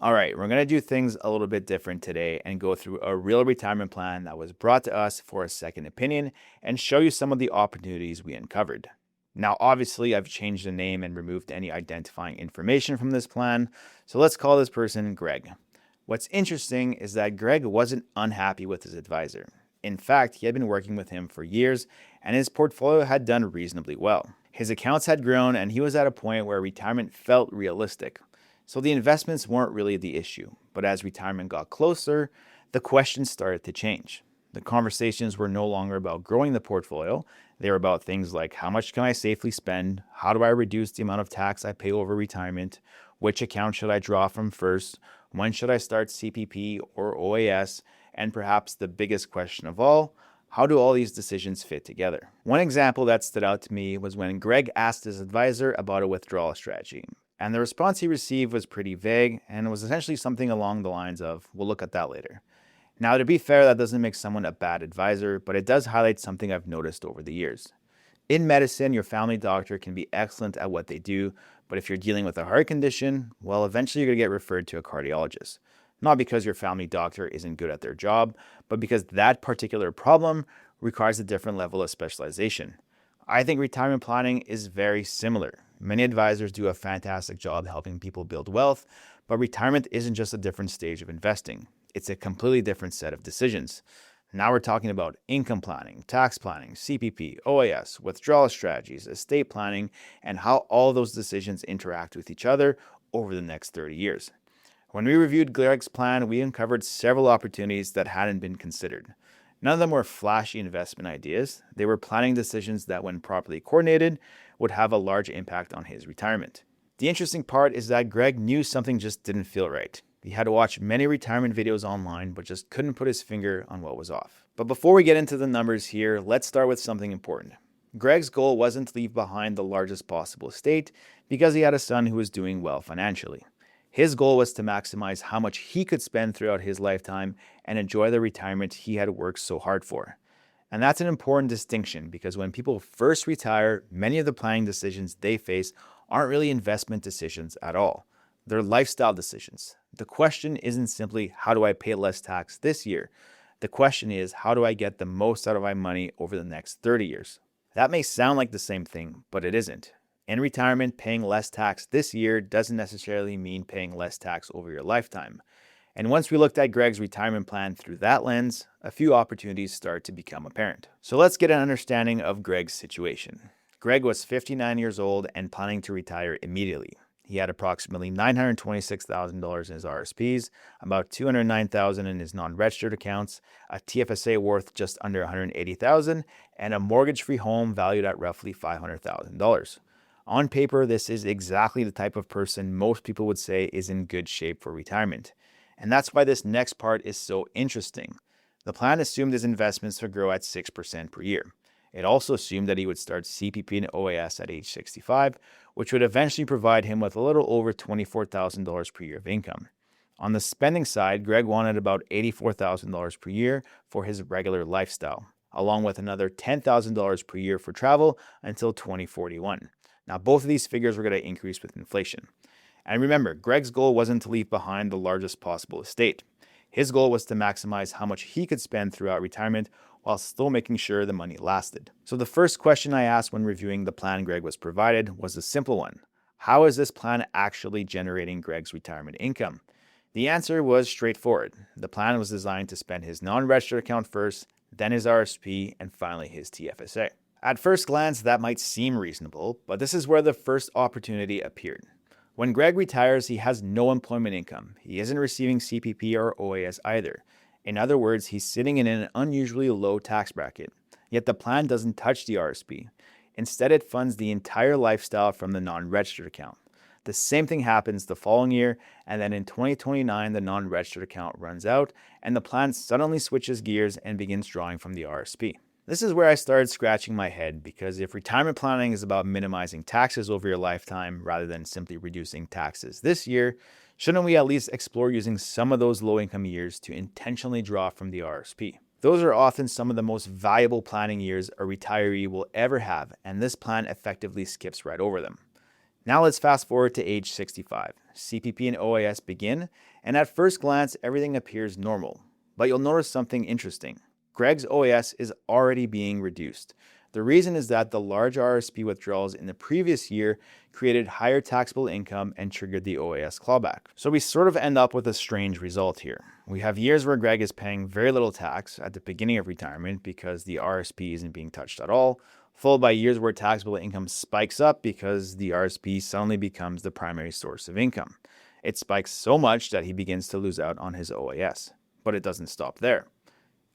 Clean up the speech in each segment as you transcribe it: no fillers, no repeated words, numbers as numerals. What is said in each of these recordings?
All right, we're going to do things a little bit different today and go through a real retirement plan that was brought to us for a second opinion and show you some of the opportunities we uncovered. Now, obviously, I've changed the name and removed any identifying information from this plan, so let's call this person Greg. What's interesting is that Greg wasn't unhappy with his advisor. In fact, he had been working with him for years and his portfolio had done reasonably well. His accounts had grown and he was at a point where retirement felt realistic. So the investments weren't really the issue, but as retirement got closer, the questions started to change. The conversations were no longer about growing the portfolio. They were about things like how much can I safely spend? How do I reduce the amount of tax I pay over retirement? Which account should I draw from first? When should I start CPP or OAS? And perhaps the biggest question of all, how do all these decisions fit together? One example that stood out to me was when Greg asked his advisor about a withdrawal strategy. And the response he received was pretty vague and was essentially something along the lines of, we'll look at that later. Now, to be fair, that doesn't make someone a bad advisor, but it does highlight something I've noticed over the years. In medicine, your family doctor can be excellent at what they do, but if you're dealing with a heart condition, well, eventually you're going to get referred to a cardiologist. Not because your family doctor isn't good at their job, but because that particular problem requires a different level of specialization. I think retirement planning is very similar. Many advisors do a fantastic job helping people build wealth, but retirement isn't just a different stage of investing. It's a completely different set of decisions. Now we're talking about income planning, tax planning, CPP, OAS, withdrawal strategies, estate planning, and how all those decisions interact with each other over the next 30 years. When we reviewed Greg's plan, we uncovered several opportunities that hadn't been considered. None of them were flashy investment ideas. They were planning decisions that, when properly coordinated, would have a large impact on his retirement. The interesting part is that Greg knew something just didn't feel right. He had to watch many retirement videos online, but just couldn't put his finger on what was off. But before we get into the numbers here, let's start with something important. Greg's goal wasn't to leave behind the largest possible estate because he had a son who was doing well financially. His goal was to maximize how much he could spend throughout his lifetime and enjoy the retirement he had worked so hard for. And that's an important distinction because when people first retire, many of the planning decisions they face aren't really investment decisions at all. They're lifestyle decisions. The question isn't simply, how do I pay less tax this year? The question is, how do I get the most out of my money over the next 30 years? That may sound like the same thing, but it isn't. In retirement, paying less tax this year doesn't necessarily mean paying less tax over your lifetime. And once we looked at Greg's retirement plan through that lens, a few opportunities start to become apparent. So let's get an understanding of Greg's situation. Greg was 59 years old and planning to retire immediately. He had approximately $926,000 in his RSPs, about $209,000 in his non-registered accounts, a TFSA worth just under $180,000, and a mortgage-free home valued at roughly $500,000. On paper, this is exactly the type of person most people would say is in good shape for retirement. And that's why this next part is so interesting. The plan assumed his investments would grow at 6% per year. It also assumed that he would start CPP and OAS at age 65, which would eventually provide him with a little over $24,000 per year of income. On the spending side, Greg wanted about $84,000 per year for his regular lifestyle, along with another $10,000 per year for travel until 2041. Now, both of these figures were going to increase with inflation. And remember, Greg's goal wasn't to leave behind the largest possible estate. His goal was to maximize how much he could spend throughout retirement while still making sure the money lasted. So the first question I asked when reviewing the plan Greg was provided was a simple one. How is this plan actually generating Greg's retirement income? The answer was straightforward. The plan was designed to spend his non-registered account first, then his RSP, and finally his TFSA. At first glance, that might seem reasonable, but this is where the first opportunity appeared. When Greg retires, he has no employment income. He isn't receiving CPP or OAS either. In other words, he's sitting in an unusually low tax bracket. Yet the plan doesn't touch the RSP. Instead, it funds the entire lifestyle from the non-registered account. The same thing happens the following year, and then in 2029, the non-registered account runs out, and the plan suddenly switches gears and begins drawing from the RSP. This is where I started scratching my head, because if retirement planning is about minimizing taxes over your lifetime rather than simply reducing taxes this year, shouldn't we at least explore using some of those low-income years to intentionally draw from the RSP? Those are often some of the most valuable planning years a retiree will ever have, and this plan effectively skips right over them. Now let's fast forward to age 65. CPP and OAS begin, and at first glance, everything appears normal. But you'll notice something interesting. Greg's OAS is already being reduced. The reason is that the large RSP withdrawals in the previous year created higher taxable income and triggered the OAS clawback. So we sort of end up with a strange result here. We have years where Greg is paying very little tax at the beginning of retirement because the RSP isn't being touched at all, followed by years where taxable income spikes up because the RSP suddenly becomes the primary source of income. It spikes so much that he begins to lose out on his OAS. But it doesn't stop there.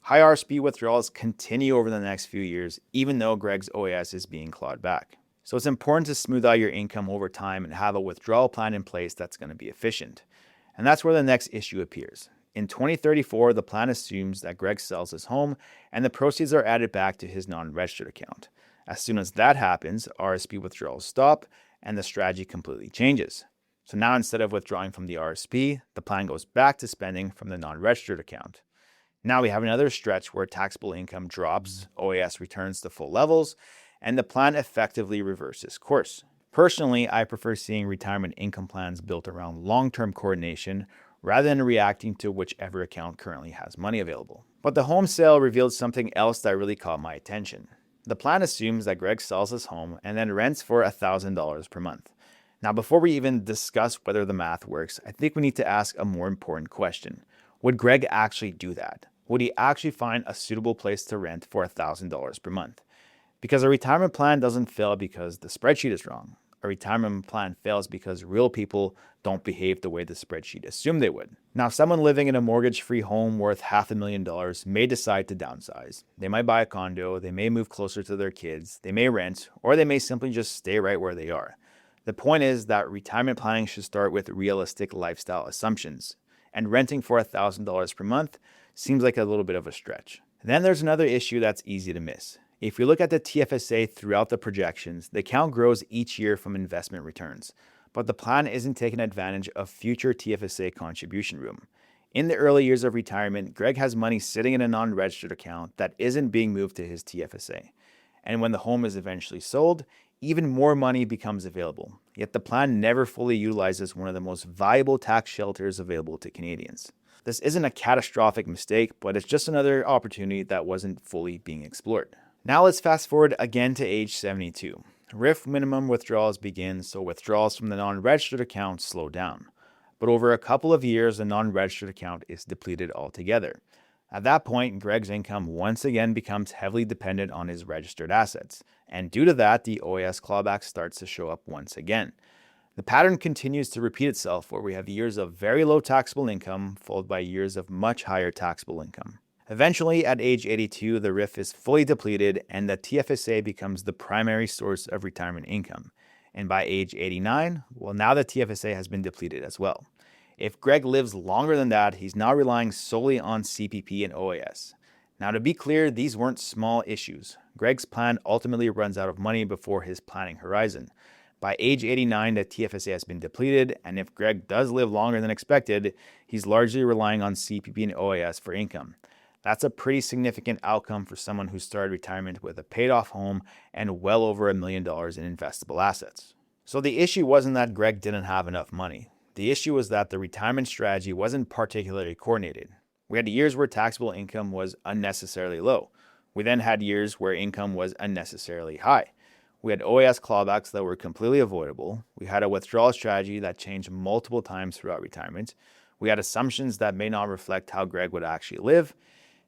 High RSP withdrawals continue over the next few years, even though Greg's OAS is being clawed back. So it's important to smooth out your income over time and have a withdrawal plan in place that's going to be efficient. And that's where the next issue appears. In 2034, the plan assumes that Greg sells his home and the proceeds are added back to his non-registered account. As soon as that happens, RSP withdrawals stop and the strategy completely changes. So now instead of withdrawing from the RSP, the plan goes back to spending from the non-registered account. Now we have another stretch where taxable income drops, OAS returns to full levels, and the plan effectively reverses course. Personally, I prefer seeing retirement income plans built around long-term coordination rather than reacting to whichever account currently has money available. But the home sale revealed something else that really caught my attention. The plan assumes that Greg sells his home and then rents for $1,000 per month. Now, before we even discuss whether the math works, I think we need to ask a more important question. Would Greg actually do that? Would he actually find a suitable place to rent for $1,000 per month? Because a retirement plan doesn't fail because the spreadsheet is wrong. A retirement plan fails because real people don't behave the way the spreadsheet assumed they would. Now, someone living in a mortgage-free home worth $500,000 may decide to downsize. They might buy a condo, they may move closer to their kids, they may rent, or they may simply just stay right where they are. The point is that retirement planning should start with realistic lifestyle assumptions, and renting for $1,000 per month seems like a little bit of a stretch. Then there's another issue that's easy to miss. If we look at the TFSA throughout the projections, the account grows each year from investment returns, but the plan isn't taking advantage of future TFSA contribution room. In the early years of retirement, Greg has money sitting in a non-registered account that isn't being moved to his TFSA. And when the home is eventually sold, even more money becomes available. Yet the plan never fully utilizes one of the most valuable tax shelters available to Canadians. This isn't a catastrophic mistake, but it's just another opportunity that wasn't fully being explored. Now let's fast forward again to age 72. RIF minimum withdrawals begin, so withdrawals from the non-registered account slow down. But over a couple of years, the non-registered account is depleted altogether. At that point, Greg's income once again becomes heavily dependent on his registered assets, and due to that, the OAS clawback starts to show up once again. The pattern continues to repeat itself where we have years of very low taxable income followed by years of much higher taxable income. Eventually, at age 82, the RIF is fully depleted and the TFSA becomes the primary source of retirement income. And by age 89, well, now the TFSA has been depleted as well. If Greg lives longer than that, he's now relying solely on CPP and OAS. Now, to be clear, these weren't small issues. Greg's plan ultimately runs out of money before his planning horizon. By age 89, the TFSA has been depleted, and if Greg does live longer than expected, he's largely relying on CPP and OAS for income. That's a pretty significant outcome for someone who started retirement with a paid-off home and well over $1 million in investable assets. So the issue wasn't that Greg didn't have enough money. The issue was that the retirement strategy wasn't particularly coordinated. We had years where taxable income was unnecessarily low. We then had years where income was unnecessarily high. We had OAS clawbacks that were completely avoidable. We had a withdrawal strategy that changed multiple times throughout retirement. We had assumptions that may not reflect how Greg would actually live.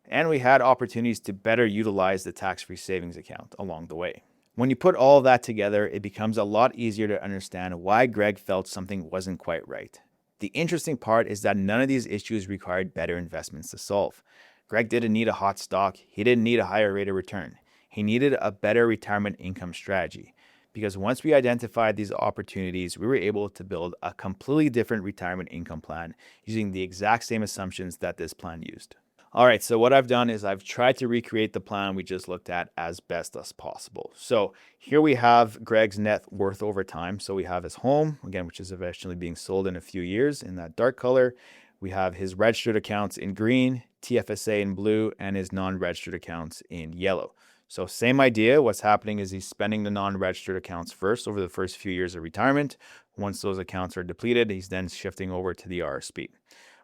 And we had opportunities to better utilize the tax-free savings account along the way. When you put all of that together, it becomes a lot easier to understand why Greg felt something wasn't quite right. The interesting part is that none of these issues required better investments to solve. Greg didn't need a hot stock. He didn't need a higher rate of return. He needed a better retirement income strategy. Because once we identified these opportunities, we were able to build a completely different retirement income plan using the exact same assumptions that this plan used. All right, so what I've done is I've tried to recreate the plan we just looked at as best as possible. So here we have Greg's net worth over time. So we have his home, again, which is eventually being sold in a few years in that dark color. We have his registered accounts in green, TFSA in blue, and his non-registered accounts in yellow. So same idea. What's happening is he's spending the non-registered accounts first over the first few years of retirement. Once those accounts are depleted, he's then shifting over to the RSP.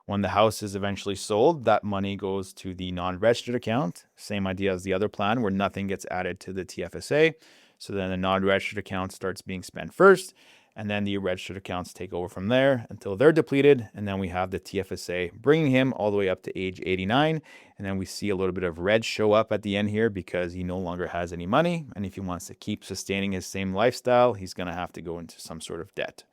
When the house is eventually sold, that money goes to the non-registered account. Same idea as the other plan where nothing gets added to the TFSA. So then the non-registered account starts being spent first, and then the registered accounts take over from there until they're depleted. And then we have the TFSA bringing him all the way up to age 89. And then we see a little bit of red show up at the end here because he no longer has any money. And if he wants to keep sustaining his same lifestyle, he's going to have to go into some sort of debt.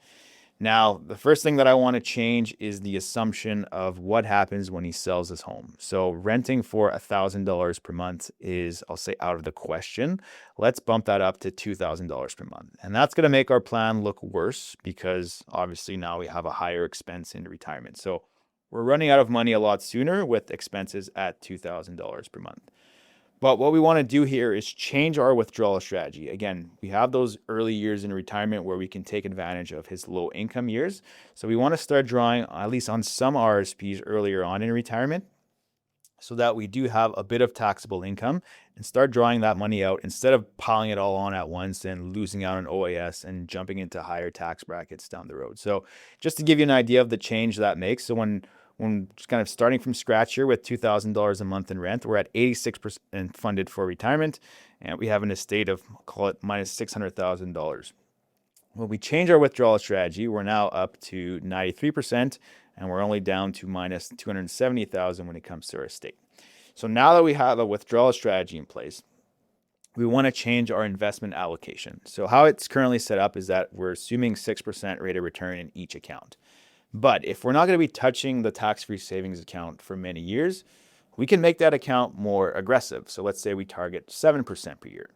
Now, the first thing that I want to change is the assumption of what happens when he sells his home. So renting for $1,000 per month is, I'll say, out of the question. Let's bump that up to $2,000 per month. And that's going to make our plan look worse because obviously now we have a higher expense in retirement. So we're running out of money a lot sooner with expenses at $2,000 per month. But what we want to do here is change our withdrawal strategy. Again, we have those early years in retirement where we can take advantage of his low income years. So we want to start drawing at least on some RSPs earlier on in retirement so that we do have a bit of taxable income and start drawing that money out instead of piling it all on at once and losing out on OAS and jumping into higher tax brackets down the road. So just to give you an idea of the change that makes. So when just kind of starting from scratch here with $2,000 a month in rent, we're at 86% funded for retirement, and we have an estate of, call it, minus $600,000. When we change our withdrawal strategy, we're now up to 93%, and we're only down to minus $270,000 when it comes to our estate. So now that we have a withdrawal strategy in place, we want to change our investment allocation. So how it's currently set up is that we're assuming 6% rate of return in each account. But if we're not going to be touching the tax-free savings account for many years, we can make that account more aggressive. So let's say we target 7% per year.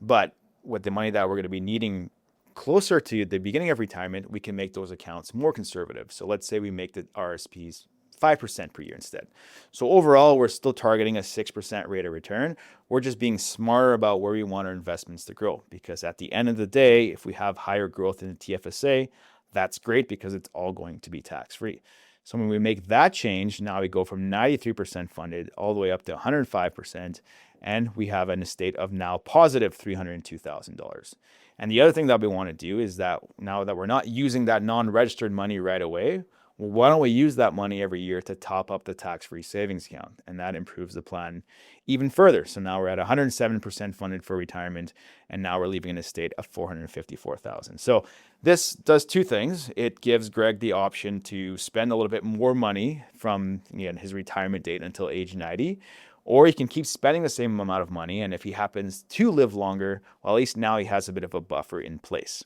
But with the money that we're going to be needing closer to the beginning of retirement, we can make those accounts more conservative. So let's say we make the RSPs 5% per year instead. So overall, we're still targeting a 6% rate of return. We're just being smarter about where we want our investments to grow. Because at the end of the day, if we have higher growth in the TFSA, that's great because it's all going to be tax-free. So when we make that change, now we go from 93% funded all the way up to 105%, and we have an estate of now positive $302,000. And the other thing that we want to do is that now that we're not using that non-registered money right away, well, why don't we use that money every year to top up the tax-free savings account? And that improves the plan even further. So now we're at 107% funded for retirement, and now we're leaving an estate of $454,000. So this does two things. It gives Greg the option to spend a little bit more money from, again, his retirement date until age 90, or he can keep spending the same amount of money. And if he happens to live longer, well, at least now he has a bit of a buffer in place.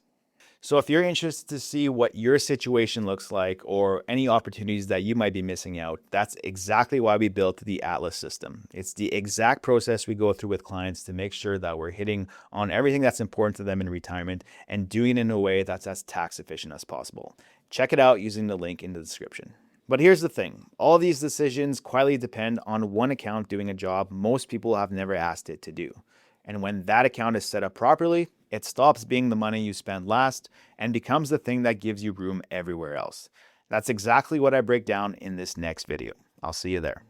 So if you're interested to see what your situation looks like or any opportunities that you might be missing out, that's exactly why we built the Atlas system. It's the exact process we go through with clients to make sure that we're hitting on everything that's important to them in retirement and doing it in a way that's as tax efficient as possible. Check it out using the link in the description. But here's the thing. All of these decisions quietly depend on one account doing a job most people have never asked it to do. And when that account is set up properly, it stops being the money you spend last and becomes the thing that gives you room everywhere else. That's exactly what I break down in this next video. I'll see you there.